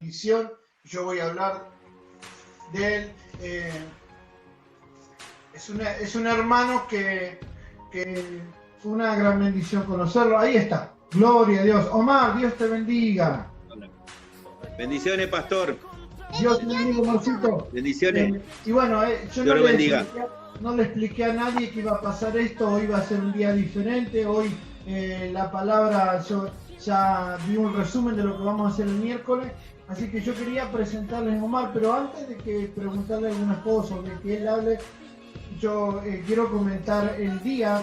bendición. Yo voy a hablar de él. Es un hermano que fue una gran bendición conocerlo. Ahí está. Gloria a Dios. Omar, Dios te bendiga. Bendiciones, pastor. Dios te bendiga, Marcito. Bendiciones. Y bueno, yo Dios lo bendiga. No le expliqué a nadie que iba a pasar esto. Hoy va a ser un día diferente. Hoy la palabra, yo ya vi un resumen de lo que vamos a hacer el miércoles. Así que yo quería presentarles a Omar, pero antes de que preguntarle algunas cosas, de que él hable, yo quiero comentar el día,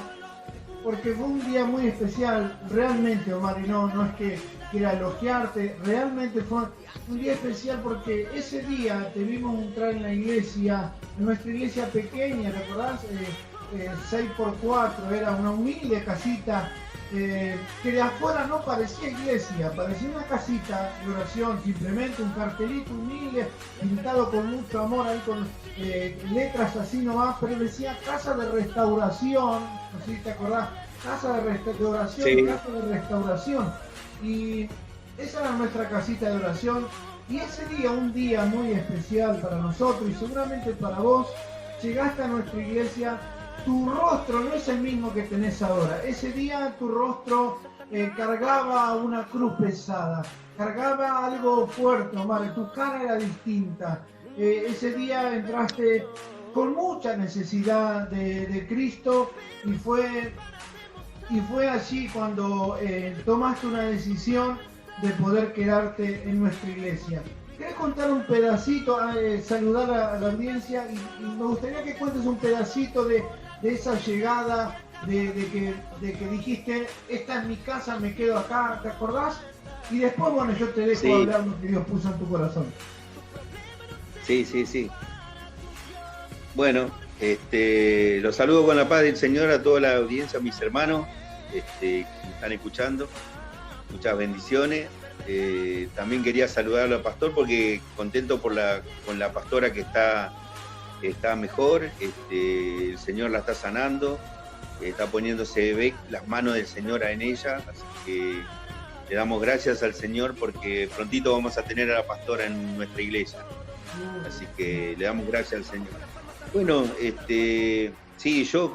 porque fue un día muy especial, realmente, Omar, y no es que quiera elogiarte, realmente fue un día especial porque ese día te vimos entrar en la iglesia, en nuestra iglesia pequeña, ¿recordás? 6x4, era una humilde casita, que de afuera no parecía iglesia, parecía una casita de oración, simplemente un cartelito humilde, pintado con mucho amor, ahí con letras así nomás, pero decía casa de restauración, no sé si te acordás, casa de oración, sí. Casa de restauración, y esa era nuestra casita de oración, y ese día, un día muy especial para nosotros, y seguramente para vos, llegaste a nuestra iglesia. Tu rostro no es el mismo que tenés ahora. Ese día tu rostro cargaba una cruz pesada, cargaba algo fuerte, Omar, tu cara era distinta. Ese día entraste con mucha necesidad de Cristo y fue allí cuando tomaste una decisión de poder quedarte en nuestra iglesia. ¿Querés contar un pedacito, saludar a la audiencia? Y me gustaría que cuentes un pedacito de esa llegada, de que dijiste, esta es mi casa, me quedo acá, ¿te acordás? Y después, bueno, yo te dejo hablar lo que Dios puso en tu corazón. Sí. Bueno, los saludo con la paz del Señor a toda la audiencia, a mis hermanos que me están escuchando. Muchas bendiciones. También quería saludar al pastor porque contento con la pastora que está mejor, el Señor la está sanando, está poniéndose las manos del Señor en ella, así que le damos gracias al Señor porque prontito vamos a tener a la pastora en nuestra iglesia, así que le damos gracias al Señor. Bueno, sí, yo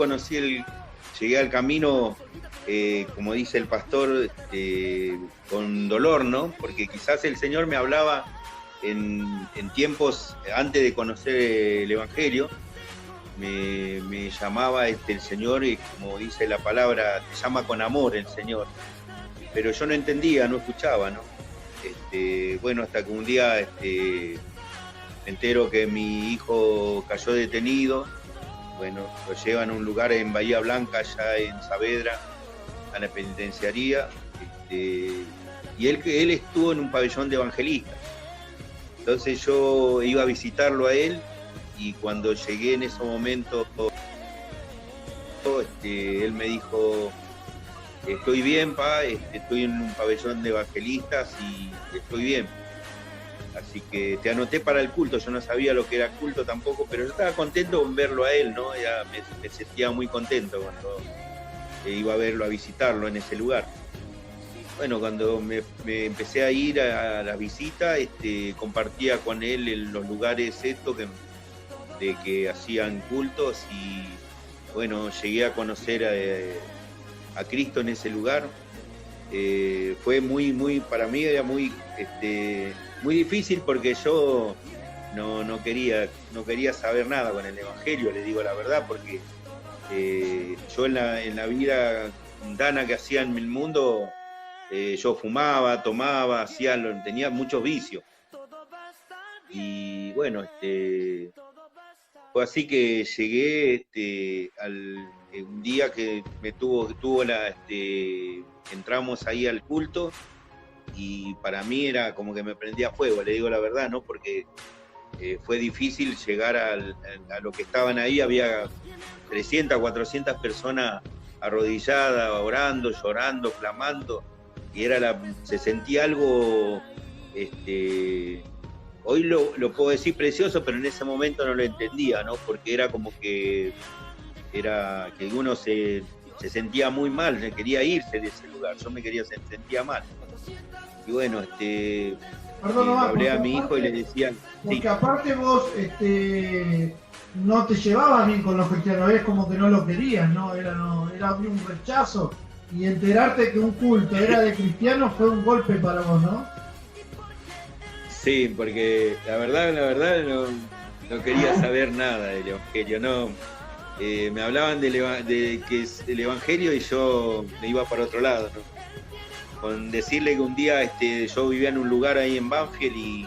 llegué al camino, como dice el pastor, con dolor, ¿no? Porque quizás el Señor me hablaba en tiempos antes de conocer el Evangelio, me llamaba el Señor, y como dice la palabra, te llama con amor el Señor, pero yo no entendía, no escuchaba, ¿no? Bueno, hasta que un día me entero que mi hijo cayó detenido. Bueno, lo llevan a un lugar en Bahía Blanca, allá en Saavedra, a la penitenciaría, y él estuvo en un pabellón de evangelistas. Entonces yo iba a visitarlo a él, y cuando llegué en ese momento, él me dijo, estoy bien, pa, estoy en un pabellón de evangelistas y estoy bien. Así que te anoté para el culto. Yo no sabía lo que era culto tampoco, pero yo estaba contento con verlo a él, ¿no? Ya me sentía muy contento cuando iba a verlo, a visitarlo en ese lugar. Bueno, cuando me empecé a ir a la visita, compartía con él en los lugares de que hacían cultos, y bueno, llegué a conocer a Cristo en ese lugar. Fue para mí era muy difícil porque yo no quería saber nada con el Evangelio, le digo la verdad, porque yo en la vida mundana que hacía en el mundo, yo fumaba, tomaba, tenía muchos vicios. Y bueno, fue así que llegué un día que entramos ahí al culto, y para mí era como que me prendía fuego, le digo la verdad, ¿no? Porque fue difícil llegar a lo que estaban ahí. Había 300, 400 personas arrodilladas, orando, llorando, clamando, y se sentía algo, hoy lo puedo decir precioso, pero en ese momento no lo entendía, ¿no? Porque era como que uno se sentía muy mal, quería irse de ese lugar, yo me sentía mal. Y bueno, Perdón, lo Omar, hablé porque a mi hijo y le decía, sí, porque aparte vos no te llevabas bien con los cristianos, es como que no lo querías, ¿no? Era un rechazo. Y enterarte que un culto era de cristianos fue un golpe para vos, ¿no? sí, porque la verdad no quería saber nada del Evangelio, no. Me hablaban de que es el Evangelio y yo me iba para otro lado, ¿no? Con decirle que un día yo vivía en un lugar ahí en Banfield y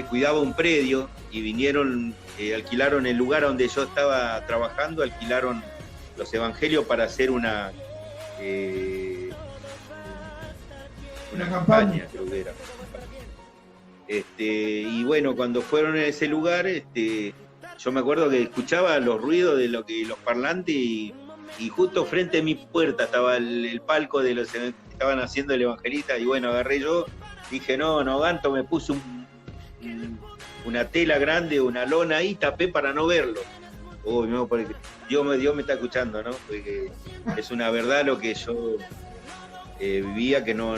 cuidaba un predio y vinieron, alquilaron el lugar donde yo estaba trabajando, alquilaron los Evangelios para hacer una campaña, creo que era. Y bueno, cuando fueron a ese lugar, yo me acuerdo que escuchaba los ruidos de los parlantes y justo frente a mi puerta estaba el palco de los que estaban haciendo el evangelista y bueno, agarré yo, dije no aguanto, me puse una tela grande, una lona ahí, tapé para no verlo. Uy, no, porque Dios me está escuchando, ¿no? Porque es una verdad lo que yo vivía, que no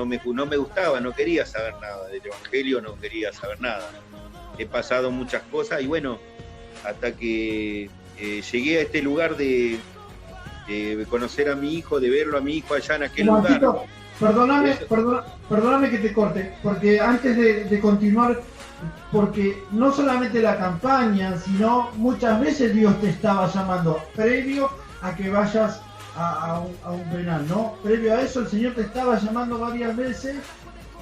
me gustaba, no quería saber nada del evangelio, no quería saber nada. He pasado muchas cosas y bueno, hasta que llegué a este lugar de conocer a mi hijo, de verlo a mi hijo allá en aquel lugar. Perdóname que te corte, porque antes de continuar, porque no solamente la campaña, sino muchas veces Dios te estaba llamando previo a que vayas a un penal, ¿no? Previo a eso el Señor te estaba llamando varias veces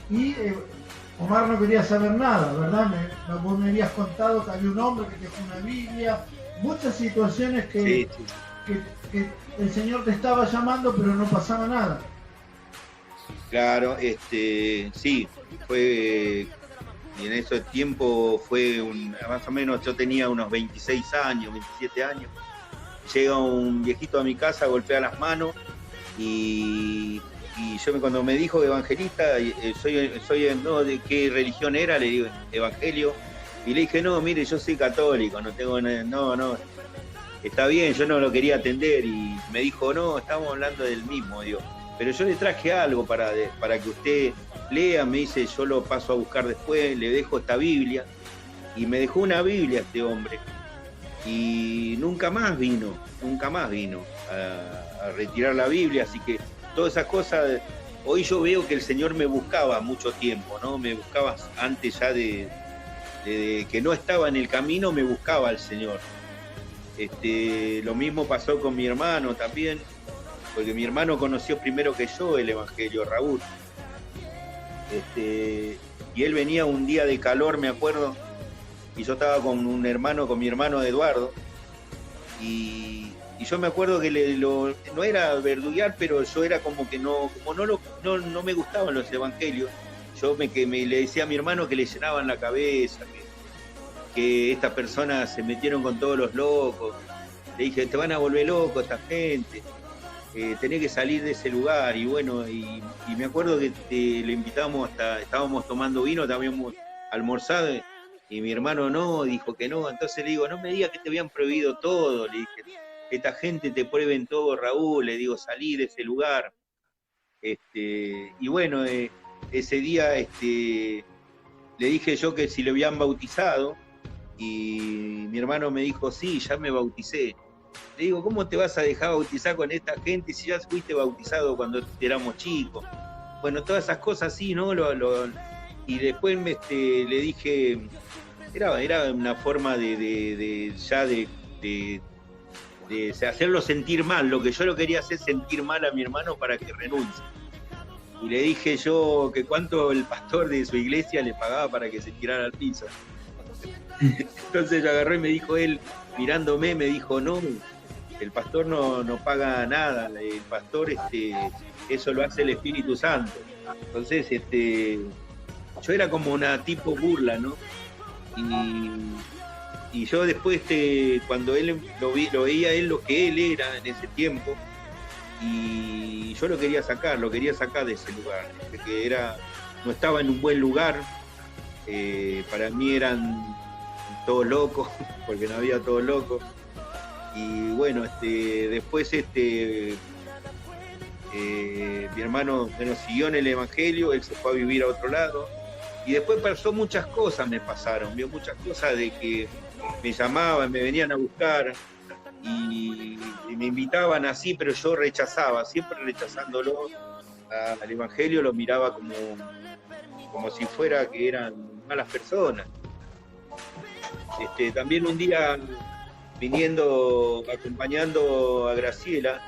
y Omar no quería saber nada, ¿verdad? Vos me habías contado que había un hombre que dejó una Biblia, muchas situaciones que el Señor te estaba llamando pero no pasaba nada. Claro, sí, fue, y en ese tiempo fue más o menos, yo tenía unos 26 años, 27 años, llega un viejito a mi casa, golpea las manos y yo cuando me dijo evangelista, no, ¿de qué religión era? Le digo, evangelio, y le dije, no, mire, yo soy católico, no, está bien, yo no lo quería atender y me dijo, no, estamos hablando del mismo, Dios. Pero yo le traje algo para que usted lea, me dice, yo lo paso a buscar después, le dejo esta Biblia, y me dejó una Biblia este hombre, y nunca más vino a retirar la Biblia, así que todas esas cosas, hoy yo veo que el Señor me buscaba mucho tiempo, ¿no? Me buscaba antes ya de que no estaba en el camino, me buscaba el Señor. Lo mismo pasó con mi hermano también, porque mi hermano conoció primero que yo el Evangelio, Raúl. Y él venía un día de calor, me acuerdo, y yo estaba con mi hermano Eduardo, y yo me acuerdo que no era verduguear, pero yo era como que no me gustaban los evangelios. Yo le decía a mi hermano que le llenaban la cabeza, que estas personas se metieron con todos los locos. Le dije, te van a volver loco esta gente. Tenés que salir de ese lugar, y bueno, y me acuerdo que lo invitamos, estábamos tomando vino, habíamos almorzado, y mi hermano dijo que no, entonces le digo, no me digas que te habían prohibido todo, le dije, esta gente te prueben todo, Raúl, le digo, salí de ese lugar. Y bueno, ese día le dije yo que si lo habían bautizado, y mi hermano me dijo, sí, ya me bauticé. Le digo, ¿cómo te vas a dejar bautizar con esta gente si ya fuiste bautizado cuando éramos chicos? Bueno, todas esas cosas así, ¿no? Y después le dije, era una forma de hacerlo sentir mal. Lo que yo lo quería hacer sentir mal a mi hermano para que renuncie. Y le dije yo que cuánto el pastor de su iglesia le pagaba para que se tirara al piso. Entonces yo agarré y me dijo él, mirándome, me dijo, no, el pastor no paga nada, el pastor eso lo hace el Espíritu Santo. Entonces yo era como una tipo burla, ¿no? Y yo después cuando él lo veía él lo que él era en ese tiempo, y yo lo quería sacar de ese lugar, porque no estaba en un buen lugar. Para mí eran todos locos, porque no había todos locos. Y bueno, después mi hermano siguió en el Evangelio, él se fue a vivir a otro lado, Y después pasó muchas cosas, vio muchas cosas de que me llamaban, me venían a buscar y me invitaban así, pero yo rechazaba, siempre rechazándolo al Evangelio, lo miraba como si fuera que eran malas personas. También un día acompañando a Graciela,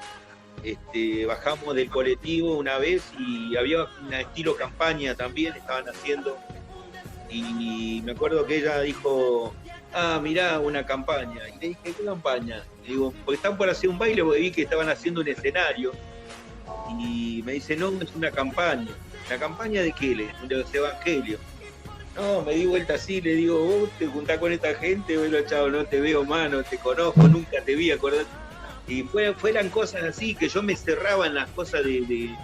bajamos del colectivo una vez y había un estilo campaña también, estaban haciendo, y me acuerdo que ella dijo, mirá, una campaña. Y le dije, ¿qué campaña? Le digo, porque están por hacer un baile, porque vi que estaban haciendo un escenario. Y me dice, no, es una campaña. ¿La campaña de qué? De los evangelios. No, me di vuelta así, le digo, vos te juntás con esta gente, bueno, chavo, no te veo más, no te conozco, nunca te vi, acordate. Y fueran cosas así, que yo me cerraba en las cosas de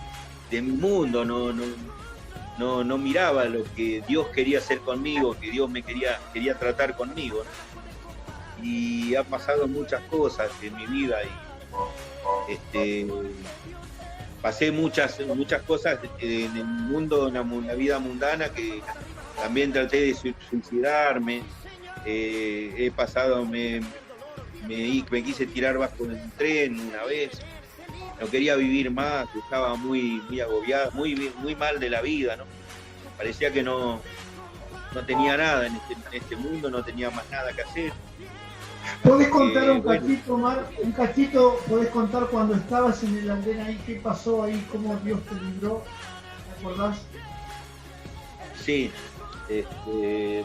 mi mundo, no miraba lo que Dios quería hacer conmigo, que Dios me quería tratar conmigo, ¿no? Y han pasado muchas cosas en mi vida y pasé muchas cosas en el mundo, en la vida mundana, que también traté de suicidarme. He pasado, me quise tirar bajo un tren una vez, no quería vivir más, estaba muy agobiado, muy mal de la vida, ¿no? Parecía que no tenía nada en este mundo, no tenía más nada que hacer. ¿Podés contar un cachito, Omar? Un cachito, ¿podés contar cuando estabas en el andén ahí, qué pasó ahí, cómo Dios te libró? ¿Te acordás? Sí,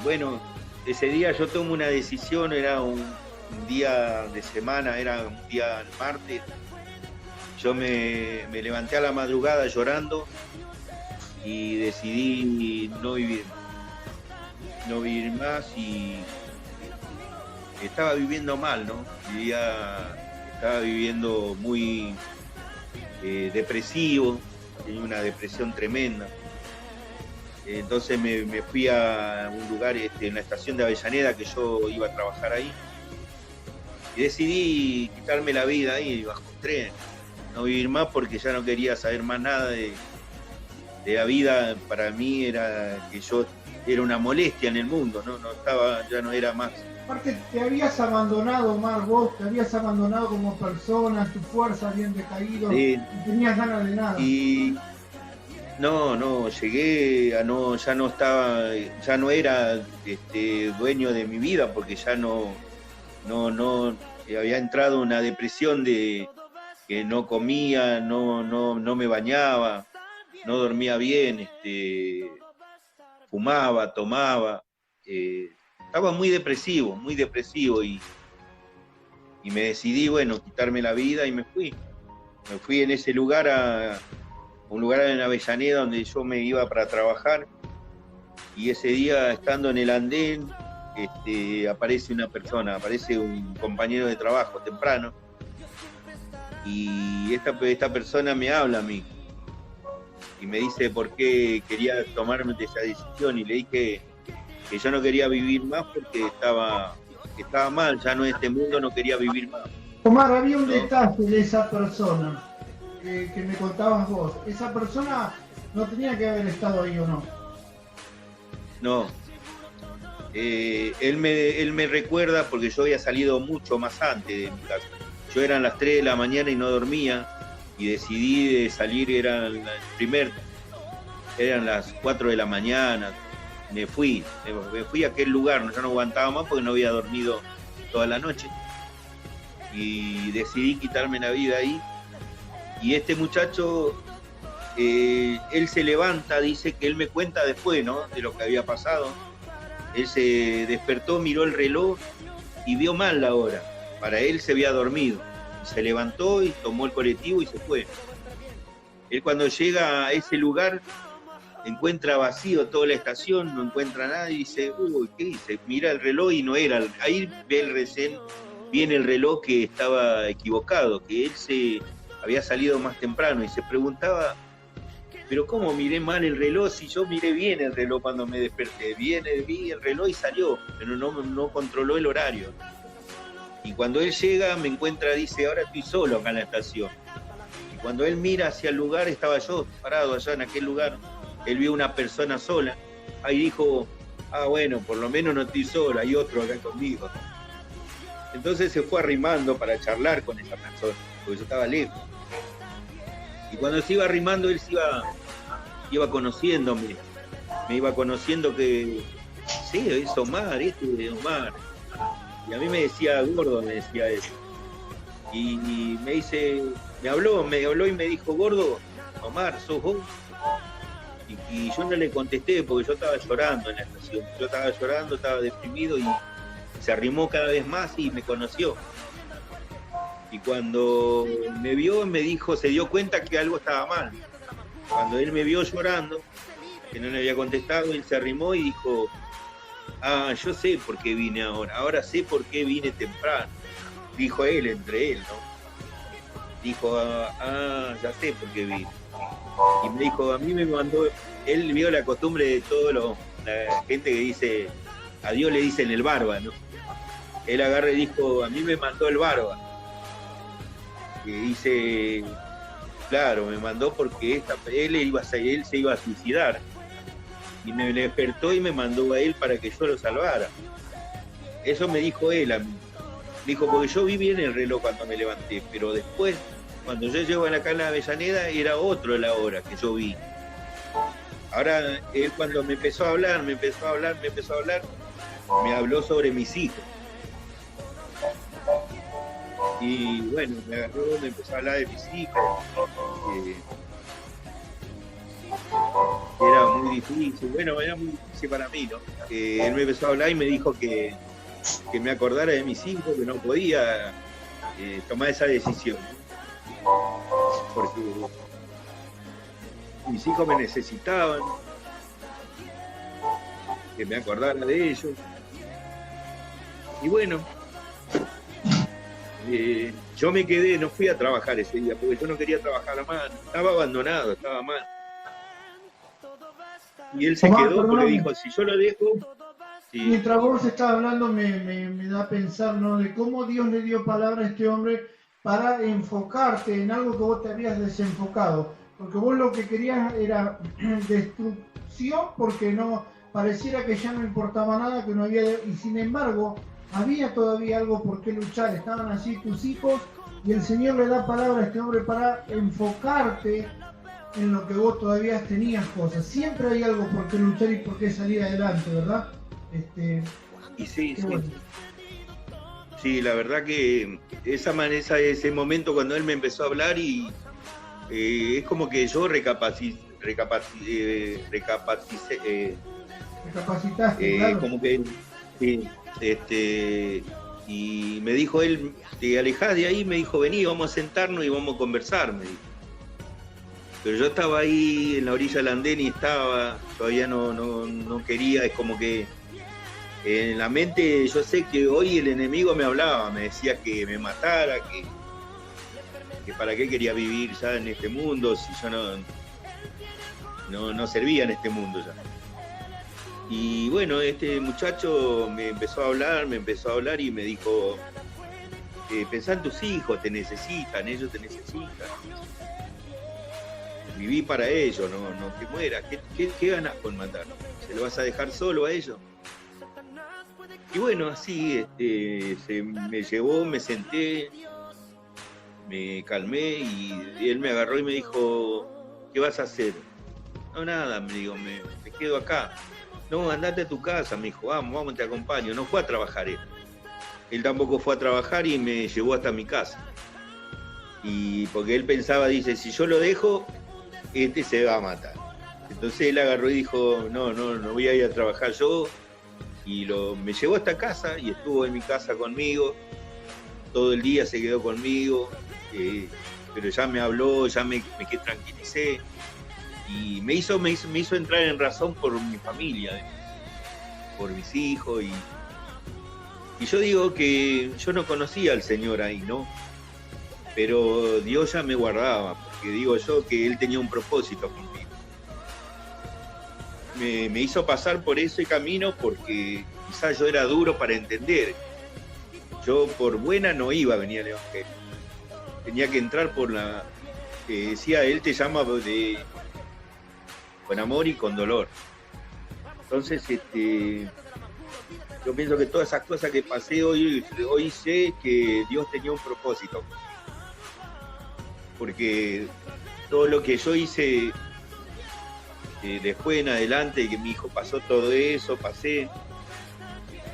bueno, ese día yo tomo una decisión, era un día de semana, era un día martes. Yo me levanté a la madrugada llorando y decidí no vivir más, y estaba viviendo mal, ¿no? Estaba viviendo muy depresivo, tenía una depresión tremenda. Entonces me fui a un lugar, en la estación de Avellaneda, que yo iba a trabajar ahí, y decidí quitarme la vida ahí bajo un tren, no vivir más, porque ya no quería saber más nada de la vida. Para mí era que yo era una molestia en el mundo, ya no era más. Aparte, te habías abandonado, Omar, vos te habías abandonado como persona, tus fuerzas habían decaído, sí. No tenías ganas de nada. Y llegué ya no era dueño de mi vida, porque ya no había entrado una depresión de que no comía, no me bañaba, no dormía bien, fumaba, tomaba, estaba muy depresivo y me decidí, quitarme la vida, y me fui en ese lugar, un lugar en Avellaneda donde yo me iba para trabajar, y ese día, estando en el andén, aparece un compañero de trabajo temprano, y esta persona me habla a mí y me dice por qué quería tomarme esa decisión, y le dije que yo no quería vivir más porque estaba mal, ya no en este mundo, no quería vivir más. Omar, había un detalle de esa persona que me contabas vos. Esa persona no tenía que haber estado ahí, ¿o no? No. Él me recuerda, porque yo había salido mucho más antes de mi casa. Yo eran las 3 de la mañana y no dormía, y decidí de salir, eran las 4 de la mañana. Me fui a aquel lugar, yo no aguantaba más porque no había dormido toda la noche, y decidí quitarme la vida ahí. Y este muchacho, él se levanta, dice que él me cuenta después, ¿no?, de lo que había pasado. Él se despertó, miró el reloj y vio mal la hora. Para él se había dormido. Se levantó y tomó el colectivo y se fue. Él, cuando llega a ese lugar, encuentra vacío toda la estación, no encuentra nada, y dice, ¿qué hice? Mira el reloj y no era. Ahí viene el reloj que estaba equivocado, que él se había salido más temprano, y se preguntaba, pero ¿cómo miré mal el reloj si yo miré bien el reloj cuando me desperté? Vi el reloj y salió, pero no controló el horario. Y cuando él llega, me encuentra, dice, ahora estoy solo acá en la estación. Y cuando él mira hacia el lugar, estaba yo parado allá en aquel lugar. Él vio una persona sola, ahí dijo, bueno, por lo menos no estoy solo, hay otro acá conmigo. Entonces se fue arrimando para charlar con esa persona, porque yo estaba lejos. Y cuando se iba arrimando, él iba conociéndome, me iba conociendo que, sí, es Omar, este es Omar. Y a mí me decía gordo, me decía eso. Y me habló y me dijo, gordo, Omar, ¿sos vos? Y yo no le contesté porque yo estaba llorando en la estación. Yo estaba llorando, estaba deprimido y se arrimó cada vez más y me conoció. Y cuando me vio, me dijo, se dio cuenta que algo estaba mal. Cuando él me vio llorando, que no le había contestado, él se arrimó y dijo, yo sé por qué vine ahora sé por qué vine temprano. Dijo él, entre él, ¿no? Dijo, ya sé por qué vine. Y me dijo, a mí me mandó, él vio la costumbre de la gente que dice, a Dios le dicen el barba, ¿no? Él agarra y dijo, a mí me mandó el barba. Y dice, claro, me mandó porque él se iba a suicidar. Y me despertó y me mandó a él para que yo lo salvara. Eso me dijo él a mí. Dijo, porque yo vi bien el reloj cuando me levanté, pero después, cuando yo llego acá en la Avellaneda, era otro la hora que yo vi. Ahora, él cuando me empezó a hablar, me habló sobre mis hijos. Y bueno, me agarró, me empezó a hablar de mis hijos. Era muy difícil, bueno, era muy difícil para mí, ¿no? Él me empezó a hablar y me dijo que me acordara de mis hijos, que no podía tomar esa decisión, porque mis hijos me necesitaban, que me acordara de ellos. Y bueno, yo me quedé, no fui a trabajar ese día, porque yo no quería trabajar más, estaba abandonado, estaba mal. Y él se quedó porque dijo, si yo lo dejo... Sí. Mientras vos estabas hablando me da a pensar, ¿no?, de cómo Dios le dio palabra a este hombre para enfocarte en algo que vos te habías desenfocado. Porque vos lo que querías era destrucción, porque no pareciera que ya no importaba nada, que no había... Y sin embargo, había todavía algo por qué luchar. Estaban así tus hijos y el Señor le da palabra a este hombre para enfocarte en lo que vos todavía tenías cosas. Siempre hay algo por qué luchar y por qué salir adelante, ¿verdad? Y sí, bueno. Sí, la verdad que ese momento cuando él me empezó a hablar y es como que yo recapacitaste, claro. Como que y me dijo él, te alejás de ahí, me dijo, vení, vamos a sentarnos y vamos a conversar, me dijo. Pero yo estaba ahí en la orilla del andén y todavía no quería, es como que en la mente yo sé que hoy el enemigo me hablaba, me decía que me matara, que para qué quería vivir ya en este mundo, si yo no servía en este mundo ya. Y bueno, este muchacho me empezó a hablar y me dijo, pensá en tus hijos, te necesitan, ellos te necesitan. Viví para ellos, no te mueras. ¿Qué ganas con matar? ¿Se lo vas a dejar solo a ellos? Y bueno, así me llevó, me senté, me calmé y él me agarró y me dijo, ¿qué vas a hacer? No, nada, me digo, me quedo acá. No, andate a tu casa, me dijo, vamos, te acompaño. No fue a trabajar él. Él tampoco fue a trabajar y me llevó hasta mi casa. Y porque él pensaba, dice, si yo lo dejo, se va a matar. Entonces él agarró y dijo, no voy a ir a trabajar yo. Y me llevó hasta casa y estuvo en mi casa conmigo. Todo el día se quedó conmigo. Pero ya me habló, ya me tranquilicé. Y me hizo entrar en razón por mi familia, por mis hijos. Y yo digo que yo no conocía al Señor ahí, ¿no? Pero Dios ya me guardaba, porque digo yo que Él tenía un propósito conmigo. Me hizo pasar por ese camino porque quizás yo era duro para entender. Yo por buena no iba a venir al Evangelio. Tenía que entrar por la... decía, Él te llama con amor y con dolor. Entonces, yo pienso que todas esas cosas que pasé hoy sé que Dios tenía un propósito. Porque todo lo que yo hice después en adelante, que mi hijo pasó todo eso,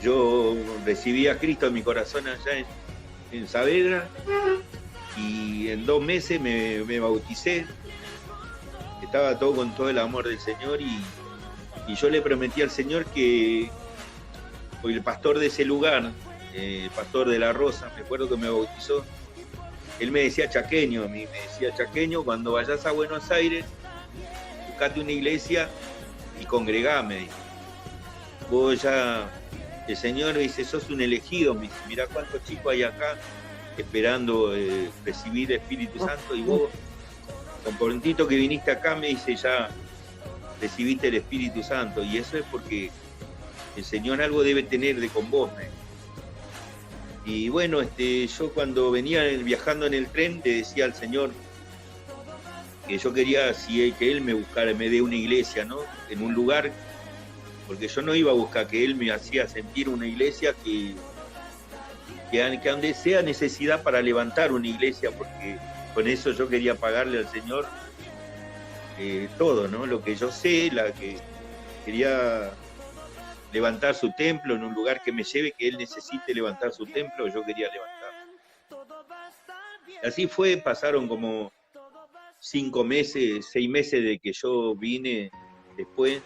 yo recibí a Cristo en mi corazón allá en Saavedra, y en 2 meses me bauticé. Estaba todo con todo el amor del Señor, y yo le prometí al Señor que el pastor de ese lugar, el pastor de La Rosa, me acuerdo que me bautizó, él me decía chaqueño, a mí me decía chaqueño, cuando vayas a Buenos Aires, buscate una iglesia y congregame. Vos ya, el Señor me dice, sos un elegido, me dice, mirá cuántos chicos hay acá esperando recibir el Espíritu Santo, y vos, con prontito que viniste acá, me dice, ya recibiste el Espíritu Santo, y eso es porque el Señor algo debe tener de con vos, ¿eh? Y bueno, yo cuando venía viajando en el tren le decía al Señor que yo quería que Él me buscara, me dé una iglesia, ¿no? En un lugar, porque yo no iba a buscar, que Él me hacía sentir una iglesia que donde sea necesidad para levantar una iglesia, porque con eso yo quería pagarle al Señor todo, ¿no? Lo que yo sé, que quería levantar su templo en un lugar que me lleve, que Él necesite levantar su templo, yo quería levantar. Así fue, pasaron como 5 meses, 6 meses de que yo vine después.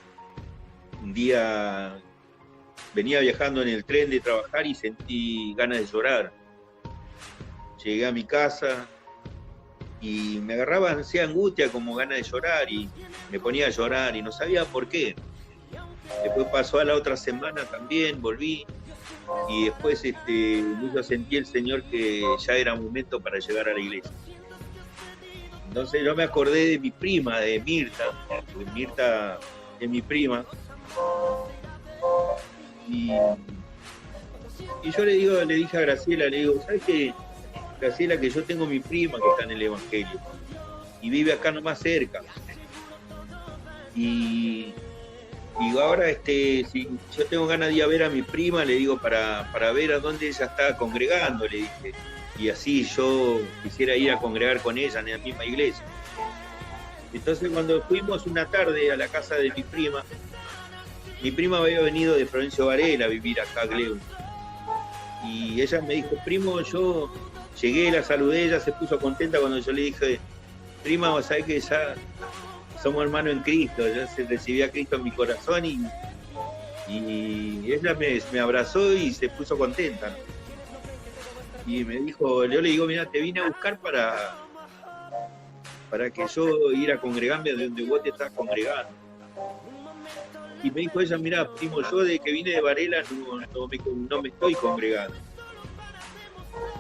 Un día venía viajando en el tren de trabajar y sentí ganas de llorar. Llegué a mi casa y me agarraba angustia, como ganas de llorar, y me ponía a llorar y no sabía por qué. Después pasó a la otra semana también, volví, y después yo sentí el Señor que ya era momento para llegar a la iglesia. Entonces yo me acordé de mi prima, de Mirta, porque Mirta es mi prima, y yo le dije a Graciela, le digo, ¿sabes qué, Graciela, que yo tengo mi prima que está en el Evangelio y vive acá nomás cerca? Y ahora si yo tengo ganas de ir a ver a mi prima, le digo, para ver a dónde ella está congregando, le dije, y así yo quisiera ir a congregar con ella en la misma iglesia. Entonces cuando fuimos una tarde a la casa de mi prima había venido de Florencio Varela a vivir acá a Gleu, y ella me dijo, primo, yo llegué, la saludé, ella se puso contenta cuando yo le dije, prima, ¿sabés que ya somos hermanos en Cristo? Ya recibí a Cristo en mi corazón, y ella me abrazó y se puso contenta, ¿no? Y me dijo, yo le digo, mira, te vine a buscar para que yo ir a congregarme donde vos te estás congregando. Y me dijo ella, mira, primo, yo de que vine de Varela no me estoy congregando.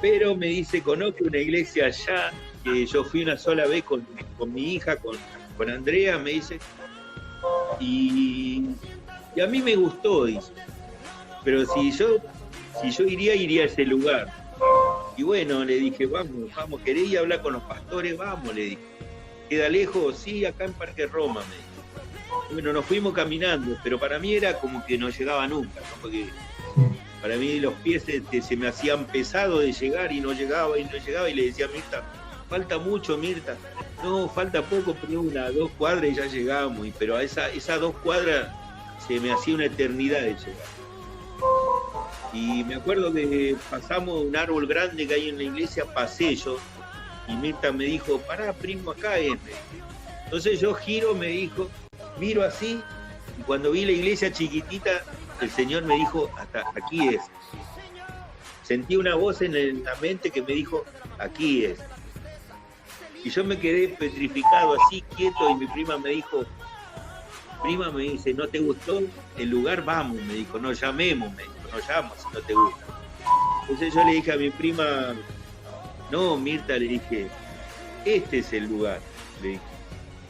Pero me dice, conozco una iglesia allá, que yo fui una sola vez con mi hija, con Andrea, me dice, y a mí me gustó, dice, pero si yo iría a ese lugar. Y bueno, le dije, vamos, ¿querés ir a hablar con los pastores? Vamos, le dije. ¿Queda lejos? Sí, acá en Parque Roma, me dijo. Bueno, nos fuimos caminando, pero para mí era como que no llegaba nunca, ¿no? Porque para mí los pies se me hacían pesados de llegar y no llegaba, y le decía a Mirta, falta mucho, Mirta. No, falta poco, pero 2 cuadras y ya llegamos. Pero a esas 2 cuadras se me hacía una eternidad de llegar. Y me acuerdo que pasamos un árbol grande que hay en la iglesia, pasé yo, y Mirta me dijo, pará, primo, acá es. Entonces yo giro, me dijo, miro así, y cuando vi la iglesia chiquitita, el Señor me dijo, hasta aquí es. Sentí una voz en la mente que me dijo, aquí es. Y yo me quedé petrificado, así, quieto, y mi prima me dijo, me dice, ¿no te gustó el lugar? Vamos, me dijo, no llamemos, me dijo, no llamas si no te gusta. Entonces yo le dije a mi prima, no, Mirta, le dije, este es el lugar, le dije.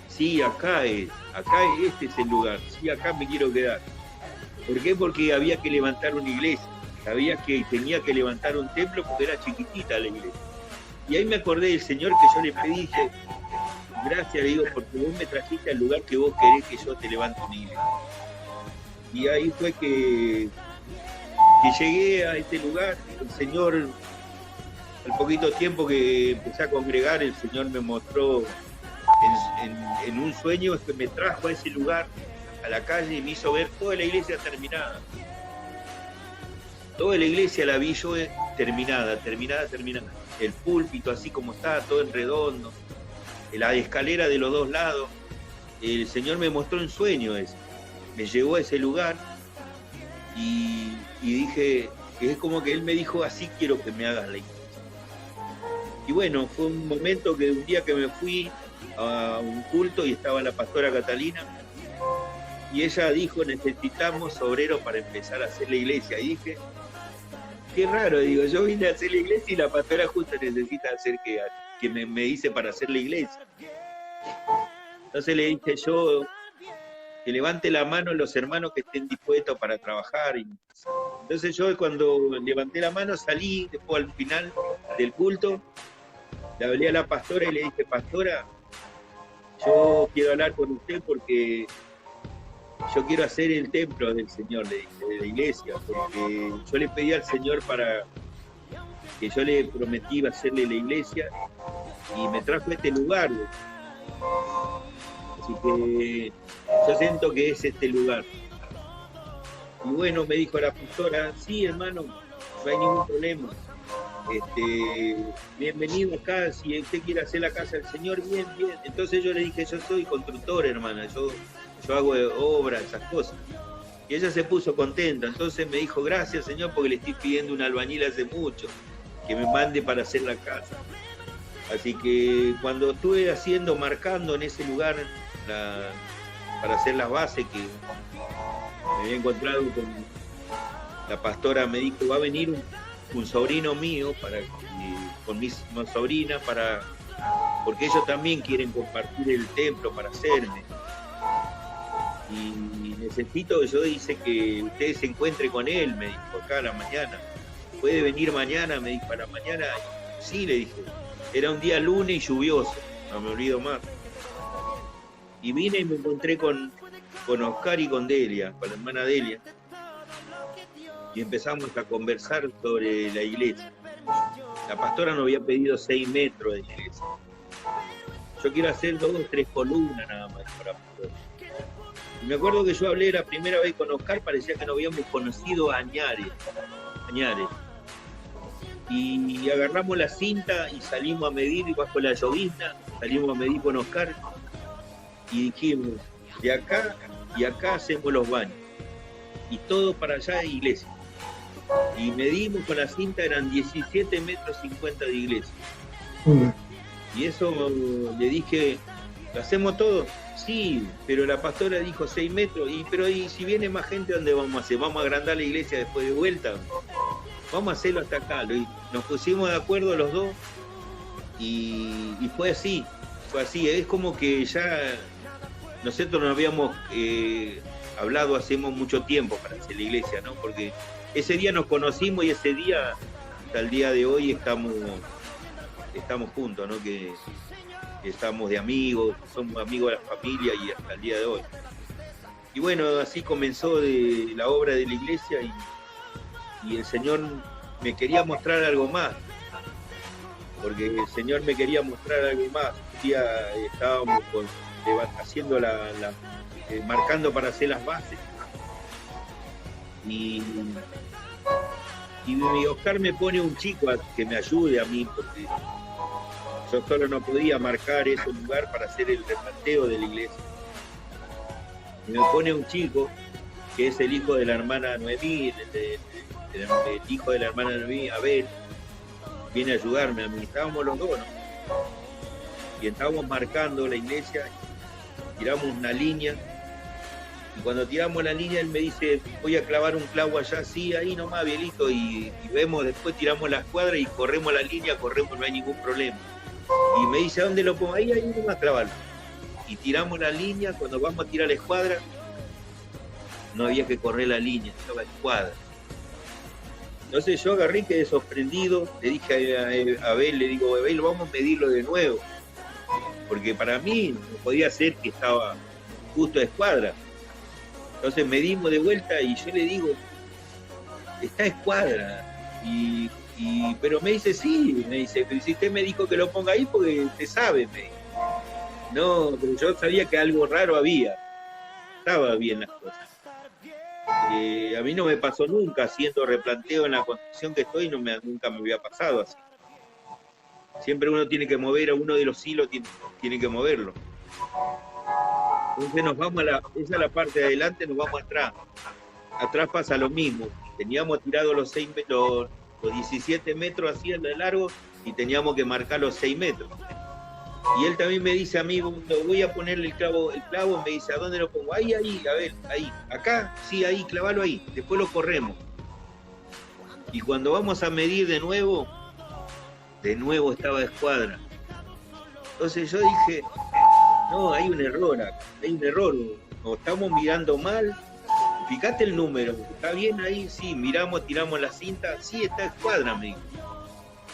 Sí, acá este es el lugar, sí, acá me quiero quedar. ¿Por qué? Porque había que levantar una iglesia, tenía que levantar un templo porque era chiquitita la iglesia. Y ahí me acordé del Señor que yo le pedí, dije, gracias, le digo, porque vos me trajiste al lugar que vos querés que yo te levante una iglesia. Y ahí fue que llegué a este lugar. El Señor, al poquito tiempo que empecé a congregar, el Señor me mostró en un sueño que me trajo a ese lugar, a la calle, y me hizo ver toda la iglesia terminada. Toda la iglesia la vi yo terminada. El púlpito así como está, todo en redondo, la escalera de los dos lados. El Señor me mostró en sueño eso. Me llevó a ese lugar y dije, es como que Él me dijo, así quiero que me hagas la iglesia. Y bueno, fue un momento que un día que me fui a un culto y estaba la pastora Catalina, y ella dijo, necesitamos obreros para empezar a hacer la iglesia. Y dije, qué raro, digo, yo vine a hacer la iglesia y la pastora justo necesita hacer que me dice para hacer la iglesia. Entonces le dije yo, que levante la mano los hermanos que estén dispuestos para trabajar. Entonces yo cuando levanté la mano salí, después al final del culto, le hablé a la pastora y le dije, pastora, yo quiero hablar con usted porque yo quiero hacer el templo del Señor, le dije, de la iglesia, porque yo le pedí al Señor para que yo le prometí hacerle la iglesia y me trajo a este lugar. Así que yo siento que es este lugar. Y bueno, me dijo la pastora, sí, hermano, no hay ningún problema. Bienvenido acá, si usted quiere hacer la casa del Señor, bien. Entonces yo le dije, yo soy constructor, hermana, yo hago obras, esas cosas. Y ella se puso contenta, entonces me dijo, gracias, Señor, porque le estoy pidiendo un albañil hace mucho, que me mande para hacer la casa. Así que cuando estuve marcando en ese lugar para hacer las bases, que me había encontrado con la pastora, me dijo, va a venir un sobrino mío con mis sobrinas, porque ellos también quieren compartir el templo para hacerme. Y necesito, yo dice que usted se encuentre con él, me dijo, acá a la mañana. ¿Puede venir mañana? Me dijo, ¿a la mañana? Sí, le dije. Era un día lunes y lluvioso, no me olvido más. Y vine y me encontré con Oscar y con Delia, con la hermana Delia. Y empezamos a conversar sobre la iglesia. La pastora nos había pedido 6 metros de iglesia. Yo quiero hacer 2 o 3 columnas nada más para la pastora. Y me acuerdo que yo hablé la primera vez con Oscar, parecía que no habíamos conocido a Añares. Y agarramos la cinta y salimos a medir bajo la llovizna, salimos a medir con Oscar y dijimos, de acá y acá hacemos los baños. Y todo para allá de iglesia. Y medimos con la cinta, eran 17 metros 50 de iglesia. Y eso le dije, ¿lo hacemos todo? Sí, pero la pastora dijo 6 metros. Pero si viene más gente, ¿dónde vamos a hacer? ¿Vamos a agrandar la iglesia después de vuelta? Vamos a hacerlo hasta acá. Nos pusimos de acuerdo los dos y fue así. Es como que ya nosotros nos habíamos hablado hacemos mucho tiempo para hacer la iglesia, ¿no? Porque ese día nos conocimos y ese día, hasta el día de hoy, estamos juntos, ¿no? Que estamos de amigos, somos amigos de la familia y hasta el día de hoy. Y bueno, así comenzó la obra de la iglesia y el Señor me quería mostrar algo más, porque el Señor me quería mostrar algo más. Un día estábamos haciendo marcando para hacer las bases. Y Oscar me pone un chico que me ayude a mí, porque yo solo no podía marcar ese lugar para hacer el replanteo de la iglesia. Y me pone un chico que es el hijo de la hermana Noemí, el hijo de la hermana Noemí, Abel, viene a ayudarme a mí. Estábamos los dos, ¿no? Y estábamos marcando la iglesia, tiramos una línea, y cuando tiramos la línea él me dice, voy a clavar un clavo allá, sí, ahí nomás, Bielito, y vemos, después tiramos la escuadra y corremos la línea, no hay ningún problema. Y me dice, ¿a dónde lo pongo? Ahí nomás clavarlo. Y tiramos la línea, cuando vamos a tirar la escuadra, no había que correr la línea, estaba la escuadra. Entonces yo agarré, quedé sorprendido, le dije a Abel, le digo, Abel, vamos a medirlo de nuevo. Porque para mí no podía ser que estaba justo a escuadra. Entonces medimos de vuelta y yo le digo, está escuadra. Pero me dice, sí, me dice, pero si usted me dijo que lo ponga ahí porque usted sabe, me dice. No, pero yo sabía que algo raro había. Estaba bien las cosas. A mí no me pasó nunca, haciendo replanteo en la construcción que estoy, nunca me había pasado así. Siempre uno tiene que mover a uno de los hilos, tiene que moverlo. Entonces nos vamos esa es la parte de adelante, nos vamos atrás. Atrás pasa lo mismo. Teníamos tirado los 17 metros así de largo y teníamos que marcar los 6 metros. Y él también me dice a mí, cuando voy a ponerle el clavo, me dice, ¿a dónde lo pongo? Ahí, a ver, ahí. Acá, sí, ahí, clavalo ahí. Después lo corremos. Y cuando vamos a medir de nuevo estaba de escuadra. Entonces yo dije, no, hay un error acá, nos estamos mirando mal. Fíjate el número, ¿está bien ahí? Sí, miramos, tiramos la cinta, sí, está escuadra, me dijo.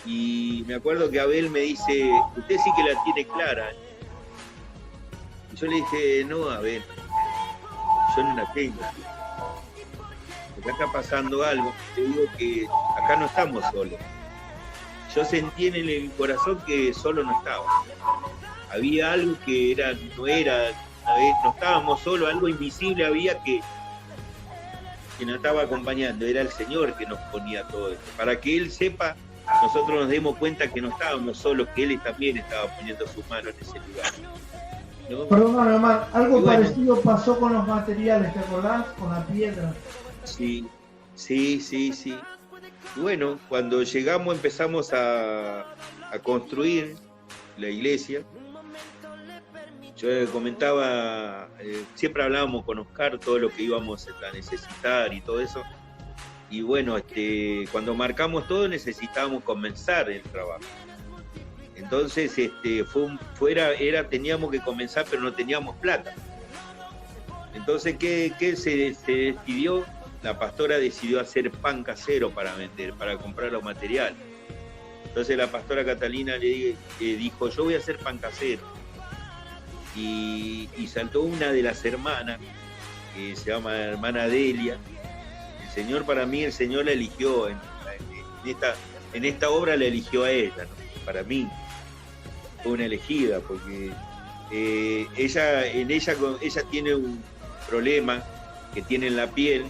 Y me acuerdo que Abel me dice, usted sí que la tiene clara. Y yo le dije, no, Abel, yo no la tengo. Acá está pasando algo. Te digo que acá no estamos solos. Yo sentí en el corazón que solo no estaba. Había algo que no estábamos solos, algo invisible había que nos estaba acompañando. Era el Señor que nos ponía todo esto. Para que Él sepa, nosotros nos demos cuenta que no estábamos solos, que Él también estaba poniendo sus manos en ese lugar, ¿no? Perdón, hermano, algo parecido pasó con los materiales, ¿te acordás? Con la piedra. Sí. Y bueno, cuando llegamos empezamos a construir la iglesia. Yo comentaba, siempre hablábamos con Oscar todo lo que íbamos a necesitar y todo eso. Y bueno, cuando marcamos todo necesitábamos comenzar el trabajo. Entonces teníamos que comenzar, pero no teníamos plata. Entonces, ¿qué se decidió? La pastora decidió hacer pan casero para vender, para comprar los materiales. Entonces la pastora Catalina le dijo, yo voy a hacer pan casero. Y saltó una de las hermanas, que se llama hermana Delia. El Señor la eligió, en esta obra la eligió a ella, ¿no? Para mí fue una elegida, porque ella tiene un problema que tiene en la piel,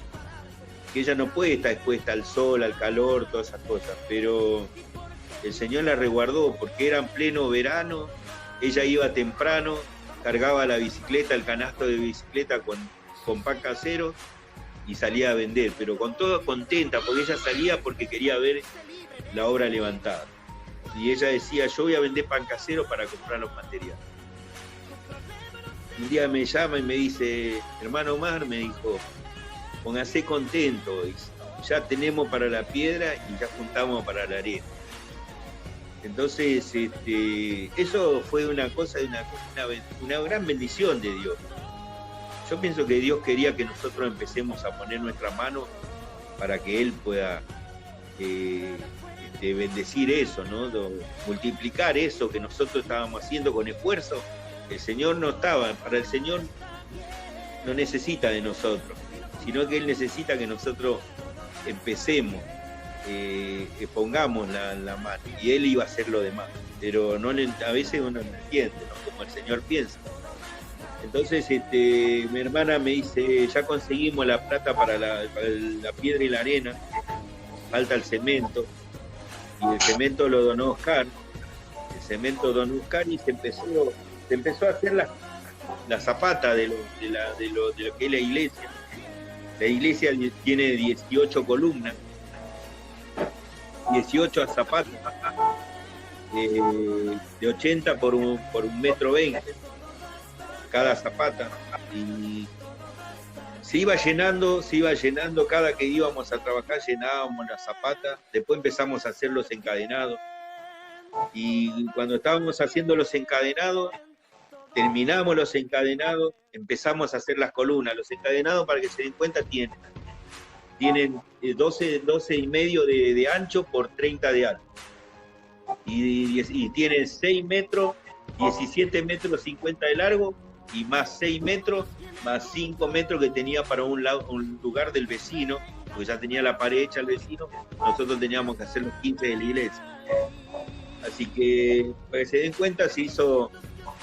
que ella no puede estar expuesta al sol, al calor, todas esas cosas, pero el Señor la resguardó porque era en pleno verano, ella iba temprano, cargaba la bicicleta, el canasto de bicicleta con pan casero y salía a vender, pero con todo contenta, porque ella salía porque quería ver la obra levantada. Y ella decía, yo voy a vender pan casero para comprar los materiales. Un día me llama y me dice, hermano Omar, me dijo, póngase contento, ya tenemos para la piedra y ya juntamos para la arena. Entonces, eso fue una cosa, una gran bendición de Dios. Yo pienso que Dios quería que nosotros empecemos a poner nuestra mano para que Él pueda bendecir eso, ¿no? Multiplicar eso que nosotros estábamos haciendo con esfuerzo. El Señor para el Señor no necesita de nosotros, sino que Él necesita que nosotros empecemos, pongamos la mano, y Él iba a hacer lo demás, pero a veces uno no entiende, ¿no? Como el Señor piensa. Entonces mi hermana me dice, ya conseguimos la plata para la piedra y la arena, falta el cemento, y el cemento lo donó Oscar, y se empezó a hacer la zapata de lo que es la iglesia. La iglesia tiene 18 columnas, 18 zapatas, de 80 por 1,20 metros cada zapata, y se iba llenando cada que íbamos a trabajar, llenábamos las zapatas, después empezamos a hacer los encadenados, y cuando estábamos haciendo los encadenados, terminamos los encadenados, empezamos a hacer las columnas. Los encadenados, para que se den cuenta, tienen 12,5 de ancho por 30 de alto, y tienen 6 metros, 17 metros 50 de largo y más 6 metros, más 5 metros que tenía para un lugar del vecino, porque ya tenía la pared hecha el vecino, nosotros teníamos que hacer los 15 de la iglesia. Así que, para que se den cuenta, se hizo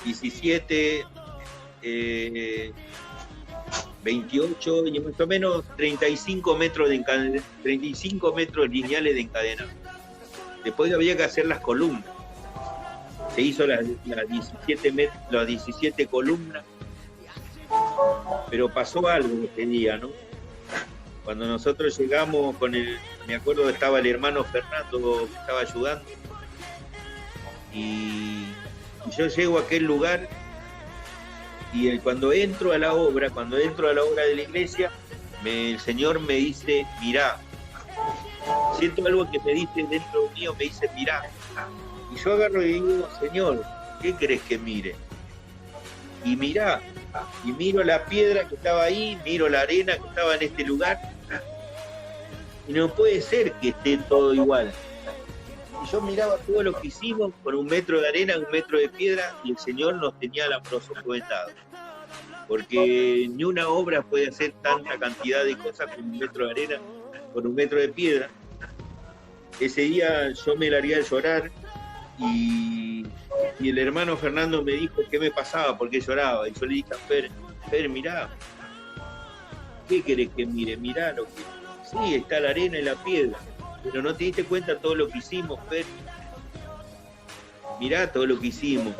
17, 28 y más o menos 35 metros lineales de encadenado. Después había que hacer las columnas. Se hizo las 17 columnas, pero pasó algo ese día, ¿no? Cuando nosotros llegamos me acuerdo que estaba el hermano Fernando que estaba ayudando, y yo llego a aquel lugar, y cuando entro a la obra de la iglesia, el Señor me dice, mirá. Siento algo que me dice dentro mío, me dice, mirá. Y yo agarro y digo, Señor, ¿qué querés que mire? Y mirá, y miro la piedra que estaba ahí, miro la arena que estaba en este lugar, y no puede ser que esté todo igual. Y yo miraba todo lo que hicimos con 1 metro de arena, 1 metro de piedra, y el Señor nos tenía la prometado. Porque ni una obra puede hacer tanta cantidad de cosas con 1 metro de arena, con 1 metro de piedra. Ese día yo me largué a llorar, y el hermano Fernando me dijo qué me pasaba, por qué lloraba. Y yo le dije a Fer, mirá, ¿qué querés que mire? Mirá lo que... Sí, está la arena y la piedra, pero no te diste cuenta todo lo que hicimos, Fer. Mirá todo lo que hicimos.